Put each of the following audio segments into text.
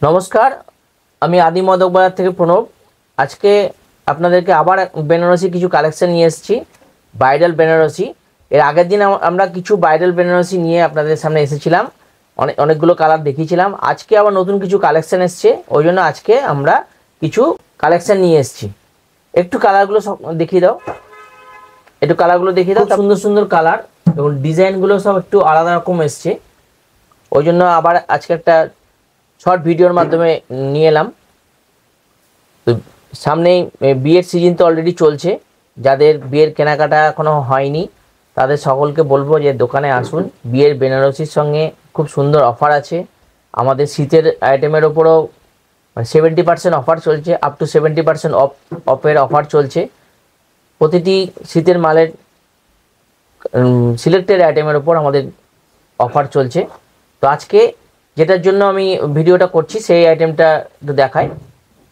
নমস্কার, আমি আদি মদক বাজার থেকে প্রণব। আজকে আপনাদেরকে আবার বেনারসি কিছু কালেকশন নিয়ে এসেছি, ব্রাইডাল বেনারসি। এর আগের দিন আমরা কিছু ব্রাইডাল বেনারসি নিয়ে আপনাদের সামনে এসেছিলাম, অনেকগুলো কালার দেখিয়েছিলাম। আজকে আবার নতুন কিছু কালেকশন এসছে, ওই জন্য আজকে আমরা কিছু কালেকশন নিয়ে এসেছি। একটু কালারগুলো সব দেখিয়ে দাও, একটু কালারগুলো দেখিয়ে দাও। সুন্দর সুন্দর কালার এবং ডিজাইনগুলো সব একটু আলাদা রকম এসছে, ওই জন্য আবার আজকে একটা শর্ট ভিডিওর মাধ্যমে নিয়ে এলাম। তো সামনেই বিয়ের সিজন তো অলরেডি চলছে, যাদের বিয়ের কেনাকাটা এখনও হয়নি তাদের সকলকে বলবো যে দোকানে আসুন। বিয়ের বেনারসির সঙ্গে খুব সুন্দর অফার আছে, আমাদের শীতের আইটেমের ওপরও 70% অফার চলছে, আপ টু 70% অফের অফার চলছে। প্রতিটি শীতের মালের সিলেক্টেড আইটেমের ওপর আমাদের অফার চলছে। তো আজকে যেটার জন্য আমি ভিডিওটা করছি সেই আইটেমটা একটু দেখাই।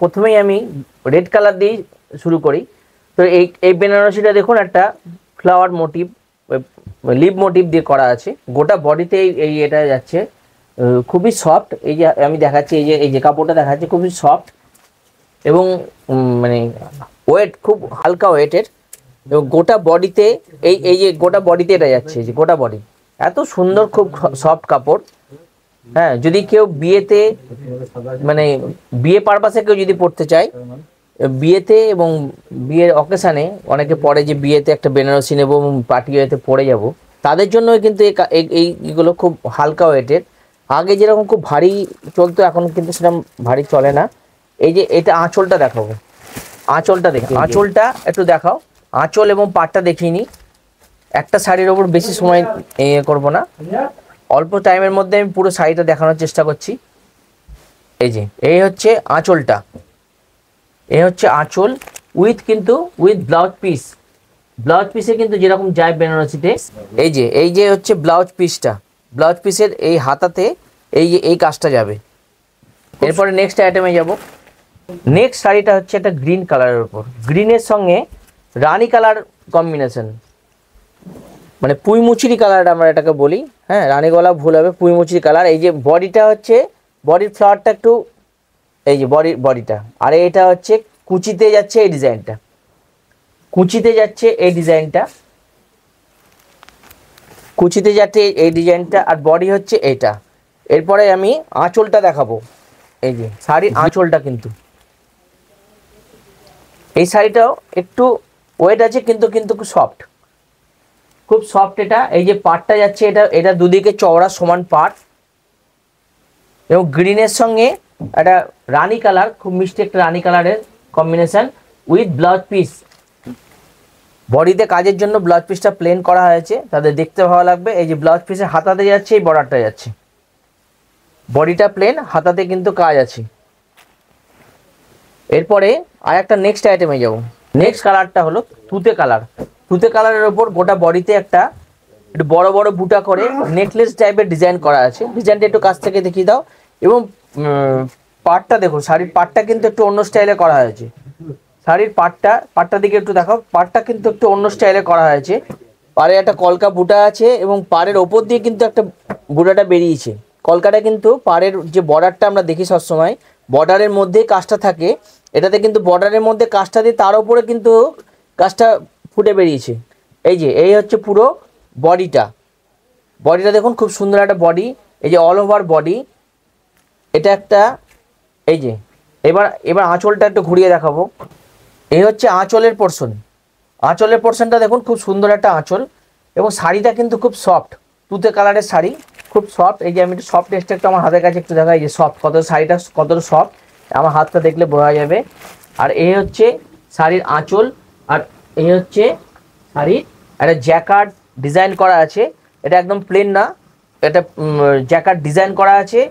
প্রথমেই আমি রেড কালার দিয়ে শুরু করি। তো এই বেনারসিটা দেখুন, একটা ফ্লাওয়ার মোটিভ, লিভ মোটিভ দিয়ে করা আছে। গোটা বডিতে এটা যাচ্ছে, খুবই সফট। এই যে আমি দেখাচ্ছি, এই যে কাপড়টা দেখাচ্ছি খুবই সফট এবং মানে ওয়েট খুব হালকা ওয়েটের, এবং গোটা বডিতে এই যে গোটা বডিতে এটা যাচ্ছে, এই যে গোটা বডি এত সুন্দর, খুব সফট কাপড়। হ্যাঁ, যদি কেউ বিয়েতে মানে বিয়ে পারপাসে কেউ যদি পড়তে চায়, বিয়েতে এবং বিয়ের অকেশানে অনেকে পড়ে যে বিয়েতে একটা বেনারসি নেবো এবং পার্টি ওয়েতে পরে যাব, তাদের জন্য কিন্তু এইগুলো খুব হালকা ওয়েটের। আগে যেরকম খুব ভারী চলতো, এখন কিন্তু সেরকম ভারী চলে না। এই যে এটা আঁচলটা দেখাবো, আঁচলটা দেখো, আঁচলটা একটু দেখাও। আঁচল এবং পাটটা দেখিয়ে নিই। একটা শাড়ির ওপর বেশি সময় করব না, অল্প টাইমের মধ্যে আমি পুরো শাড়িটা দেখানোর চেষ্টা করছি। এই হচ্ছে আঁচলটা, এই হচ্ছে আঁচল উইথ ব্লাউজ পিস। ব্লাউজ পিসে কিন্তু যেরকম যায় বেনারসিতে, এই যে হচ্ছে ব্লাউজ পিসটা, ব্লাউজ পিসের এই হাতাতে এই কাজটা যাবে। এরপরে নেক্সট আইটেমে যাব। নেক্সট শাড়িটা হচ্ছে একটা গ্রিন কালারের উপর, গ্রিনের সঙ্গে রানী কালার কম্বিনেশন, মানে পুঁইমুচুরি কালার আমরা এটাকে বলি। হ্যাঁ, রানী গলা ভুল হবে, পুঁইমুচুরি কালার। এই যে বডিটা হচ্ছে, বডির ফ্লাওয়ারটা একটু, এই যে বডিটা, আর এটা হচ্ছে কুচিতে যাচ্ছে এই ডিজাইনটা, কুচিতে যাচ্ছে এই ডিজাইনটা, কুচিতে যাচ্ছে এই ডিজাইনটা, আর বডি হচ্ছে এইটা। এরপরে আমি আঁচলটা দেখাবো। এই যে শাড়ির আঁচলটা, কিন্তু এই শাড়িটাও একটু ওয়েট আছে, কিন্তু খুব সফট, খুব সফট এটা। এই যে পাটটা যাচ্ছে, এটা দুদিকে চওড়া সমান পাট, এবং গ্রিনের সঙ্গে একটা রানী কালার, খুব মিষ্টি একটা রানী কালারের কম্বিনেশন উইথ ব্লাউজ পিস। বডিতে কাজের জন্য ব্লাউজ পিসটা প্লেন করা হয়েছে, তাদের দেখতে ভালো লাগবে। এই যে ব্লাউজ পিসের হাতাতে যাচ্ছে, এই বর্ডারটা যাচ্ছে, বডিটা প্লেন, হাতাতে কিন্তু কাজ আছে। এরপরে আর একটা নেক্সট আইটেমে যাব। নেক্সট কালারটা হলো তুতে কালার। তুতে কালারের ওপর গোটা বডিতে একটু বড় বড় বুটা করে নেকলেস টাইপের ডিজাইন করা আছে। ডিজাইনটা একটু কাছ থেকে দেখিয়ে দাও। এবং পাটটা দেখুন, শাড়ির পাটটা কিন্তু একটু অন্য স্টাইলে করা হয়েছে। শাড়ির পাটটা দিকে একটু দেখো, পাটটা কিন্তু একটু অন্য স্টাইলে করা হয়েছে। পাড়ে একটা কলকা বুটা আছে, এবং পাড়ের ওপর দিয়ে কিন্তু একটা বুটাটা বেরিয়েছে। কলকাটা কিন্তু পাড়ের যে বর্ডারটা আমরা দেখি সবসময়, বর্ডারের মধ্যেই কাজটা থাকে, এটাতে কিন্তু বর্ডারের মধ্যে কাজটা দিয়ে তার উপরে কিন্তু কাজটা ফুটে বেরিয়েছে। এই হচ্ছে পুরো বডিটা, দেখুন খুব সুন্দর একটা বডি। এই যে অল ওভার বডি এটা একটা। এই যে এবার আঁচলটা একটু ঘুরিয়ে দেখাবো। এই হচ্ছে আঁচলের পোর্শন, আঁচলের পোর্শনটা দেখুন, খুব সুন্দর একটা আঁচল, এবং শাড়িটা কিন্তু খুব সফট, তুতে কালারের শাড়ি, খুব সফট। এই যে আমি একটু সফট টেস্টটা একটু আমার হাতের কাছে একটু দেখা, এই যে সফট, শাড়িটা কতটা সফট আমার হাতটা দেখলে বোঝা যাবে। আর এই হচ্ছে শাড়ির আঁচল, আর এই হচ্ছে শাড়ির একটা জ্যাকার্ড ডিজাইন করা আছে। এটা একদম প্লেন না, এটা জ্যাকার্ড ডিজাইন করা আছে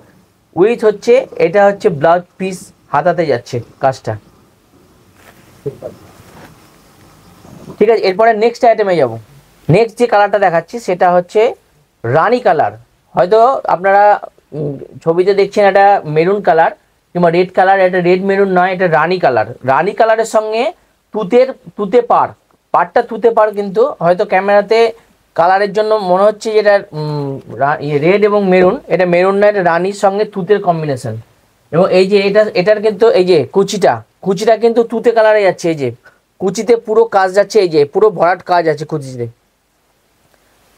উইথ হচ্ছে, এটা হচ্ছে ব্লাউজ পিস, হাতাতে যাচ্ছে কাজটা। ঠিক আছে, এরপরে নেক্সট আইটেমে যাব। নেক্সট যে কালারটা দেখাচ্ছি সেটা হচ্ছে রানী কালার। হয়তো আপনারা ছবিতে দেখছেন এটা মেরুন কালার কিংবা রেড কালার, এটা রেড মেরুন নয়, এটা রানী কালার। রানী কালারের সঙ্গে তুতে পাড়টা তুতে পাড়, কিন্তু হয়তো ক্যামেরাতে কালারের জন্য মনে হচ্ছে যেটা রেড এবং মেরুন, এটা মেরুন না, এটা রানীর সঙ্গে তুতের কম্বিনেশন। এবং এই যে এটার কিন্তু এই যে কুচিটা কিন্তু তুতে কালারে যাচ্ছে। এই যে কুচিতে পুরো কাজ যাচ্ছে, এই যে পুরো ভরাট কাজ আছে কুচিতে,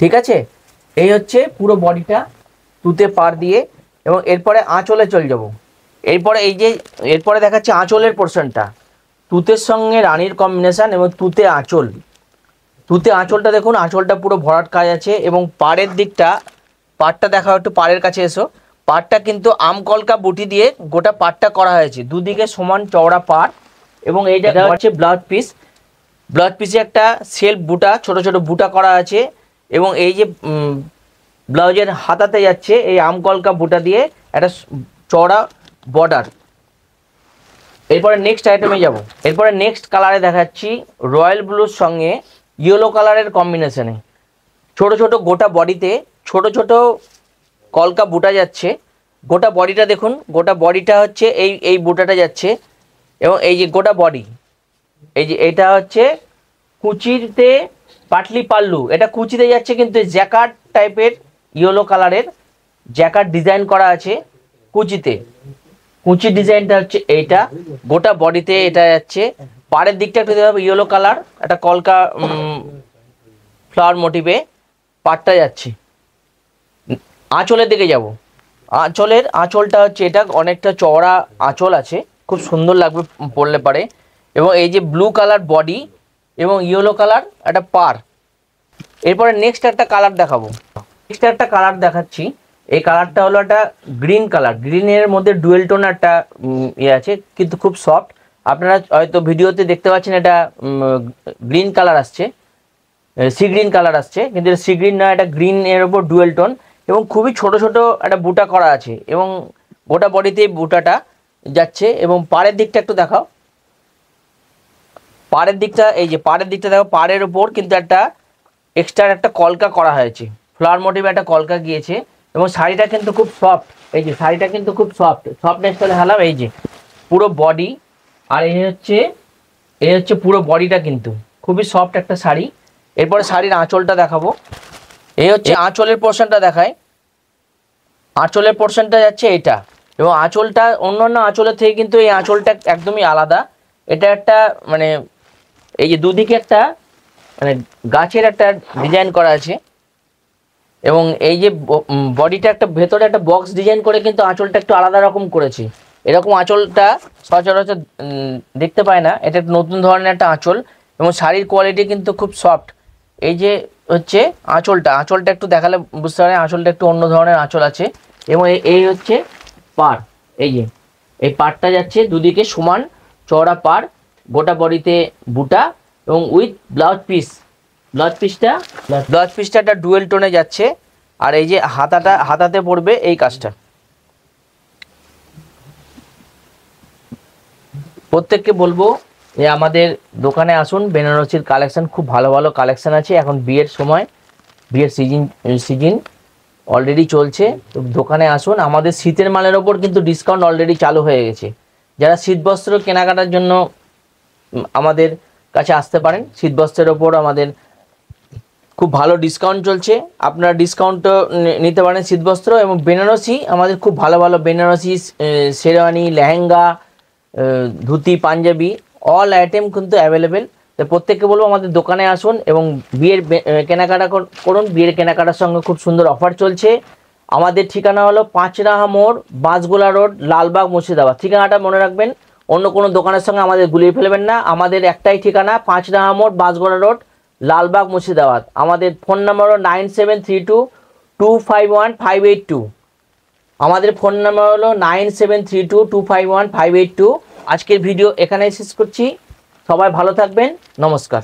ঠিক আছে। এই হচ্ছে পুরো বডিটা তুতে পার দিয়ে। এবং এরপরে আঁচলে চলে যাব। এরপরে দেখাচ্ছে আঁচলের পোর্শনটা, তুতের সঙ্গে রানীর কম্বিনেশন এবং তুতে আঁচলটা দেখুন, আঁচলটা পুরো ভরাট কাজ আছে। এবং পাড়টা দেখাও একটু, পাড়ের কাছে এসো। পাড়টা কিন্তু আমকলকা বুটি দিয়ে গোটা পাড়টা করা হয়েছে, দুদিকে সমান চওড়া পাড়। এবং এইটা হচ্ছে ব্লাউজ পিসে একটা সেলফ বুটা, ছোট ছোট বুটা করা আছে। এবং এই যে ব্লাউজের হাতাতে যাচ্ছে এই আমকলকা বুটা দিয়ে একটা চওড়া বর্ডার। এরপরে নেক্সট আইটেমে যাব। এরপরে নেক্সট কালারে দেখাচ্ছি রয়্যাল ব্লুর সঙ্গে ইয়েলো কালারের কম্বিনেশনে ছোট ছোট গোটা বডিতে ছোট ছোট কলকা বুটা যাচ্ছে। গোটা বডিটা দেখুন, গোটা বডিটা হচ্ছে এই বুটাটা যাচ্ছে। এবং এই যে গোটা বডি, এই যে এটা হচ্ছে কুচিতে পাটলি পাল্লু, এটা কুচিতে যাচ্ছে কিন্তু জ্যাকার্ড টাইপের ইয়েলো কালারের জ্যাকার্ড ডিজাইন করা আছে কুচিতে। কুচির ডিজাইনটা হচ্ছে এইটা, গোটা বডিতে এটা যাচ্ছে। পাড়ের দিকটা একটু দেখতে হবে, ইয়েলো কালার একটা কলকা ফ্লাওয়ার মোটিভে পাড়টা যাচ্ছে। আঁচলের দিকে যাব। আঁচলটা হচ্ছে এটা অনেকটা চওড়া আঁচল আছে, খুব সুন্দর লাগবে পরলে পারে। এবং এই যে ব্লু কালার বডি এবং ইয়েলো কালার একটা পার। এরপরে নেক্সট একটা কালার দেখাবো। নেক্সট একটা কালার দেখাচ্ছি, এই কালারটা হলো একটা গ্রিন কালার। গ্রিনের মধ্যে ডুয়েল টোন একটা ইয়ে আছে, কিন্তু খুব সফট। আপনারা হয়তো ভিডিওতে দেখতে পাচ্ছেন এটা গ্রিন কালার আসছে, সি গ্রিন কালার আসছে, কিন্তু এটা সি গ্রিন নয়, এটা গ্রিনের ওপর ডুয়েল টোন। এবং খুবই ছোট ছোট একটা বুটা করা আছে এবং গোটা বডিতে বুটাটা যাচ্ছে। এবং পাড়ের দিকটা একটু দেখাও, পাড়ের দিকটা, এই যে পাড়ের দিকটা দেখো, পাড়ের ওপর কিন্তু একটা এক্সট্রা একটা কলকা করা হয়েছে, ফ্লাওয়ার মোটিভে একটা কলকা গিয়েছে। এবং শাড়িটা কিন্তু খুব সফট, এই যে শাড়িটা কিন্তু খুব সফটনেসটা দেখালাম। এই যে পুরো বডি, আর এই হচ্ছে পুরো বডিটা কিন্তু খুবই সফট একটা শাড়ি। এরপরে শাড়ির আঁচলটা দেখাবো। এই হচ্ছে আঁচলের পোর্শনটা দেখায়, আঁচলের পোর্শনটা যাচ্ছে এটা। এবং আঁচলটা অন্যান্য আঁচলের থেকে কিন্তু এই আঁচলটা একদমই আলাদা। এটা একটা মানে এই যে দুদিকে একটা মানে গাছের একটা ডিজাইন করা আছে। এবং এই যে বডিটা একটা ভেতরে একটা বক্স ডিজাইন করে কিন্তু আঁচলটা একটু আলাদা রকম করেছি। এরকম আঁচলটা সচরাচর দেখতে পায় না, এটা নতুন ধরনের একটা আঁচল। এবং শাড়ির কোয়ালিটি কিন্তু খুব সফট। এই যে হচ্ছে আঁচলটা একটু দেখালে বুঝতে পারেন, আঁচলটা একটু অন্য ধরনের আঁচল আছে। এবং এই হচ্ছে পাড়, এই যে এই পাড়টা যাচ্ছে দুদিকে সমান চওড়া পাড়, গোটা বডিতে বুটা এবং উইথ ব্লাউজ পিসটা একটা ডুয়েল টোনে যাচ্ছে। আর এই যে হাতাতে পড়বে এই কাজটা। প্রত্যেককে বলবো যে আমাদের দোকানে আসুন, বেনারসির কালেকশন খুব ভালো ভালো কালেকশন আছে। এখন বিয়ের সময়, বিয়ের সিজন অলরেডি চলছে, তো দোকানে আসুন। আমাদের শীতের মালের ওপর কিন্তু ডিসকাউন্ট অলরেডি চালু হয়ে গেছে। যারা শীতবস্ত্র কেনাকাটার জন্য আমাদের কাছে আসতে পারেন, শীতবস্ত্রের ওপর আমাদের খুব ভালো ডিসকাউন্ট চলছে, আপনারা ডিসকাউন্টও নিতে পারেন শীতবস্ত্র। এবং বেনারসি, আমাদের খুব ভালো ভালো বেনারসি শেরওয়ানি, লেহেঙ্গা, ধুতি, পাঞ্জাবি অল আইটেম কিন্তু অ্যাভেলেবেল। তো প্রত্যেককে বলবো আমাদের দোকানে আসুন এবং বিয়ের কেনাকাটা করুন। বিয়ের কেনাকাটার সঙ্গে খুব সুন্দর অফার চলছে। আমাদের ঠিকানা হলো পাঁচরাহা মোড়, বাঁশগোলা রোড, লালবাগ, মুর্শিদাবাদ। ঠিকানাটা মনে রাখবেন, অন্য কোনো দোকানের সঙ্গে আমাদের গুলিয়ে ফেলবেন না। আমাদের একটাই ঠিকানা, পাঁচরাহা মোড়, বাঁশগোলা রোড, লালবাগ, মুর্শিদাবাদ। আমাদের ফোন নাম্বার হলো 9732251582। আমাদের ফোন নাম্বার হলো 9732251582। আজকের ভিডিও এখানেই শেষ করছি। সবাই ভালো থাকবেন, নমস্কার।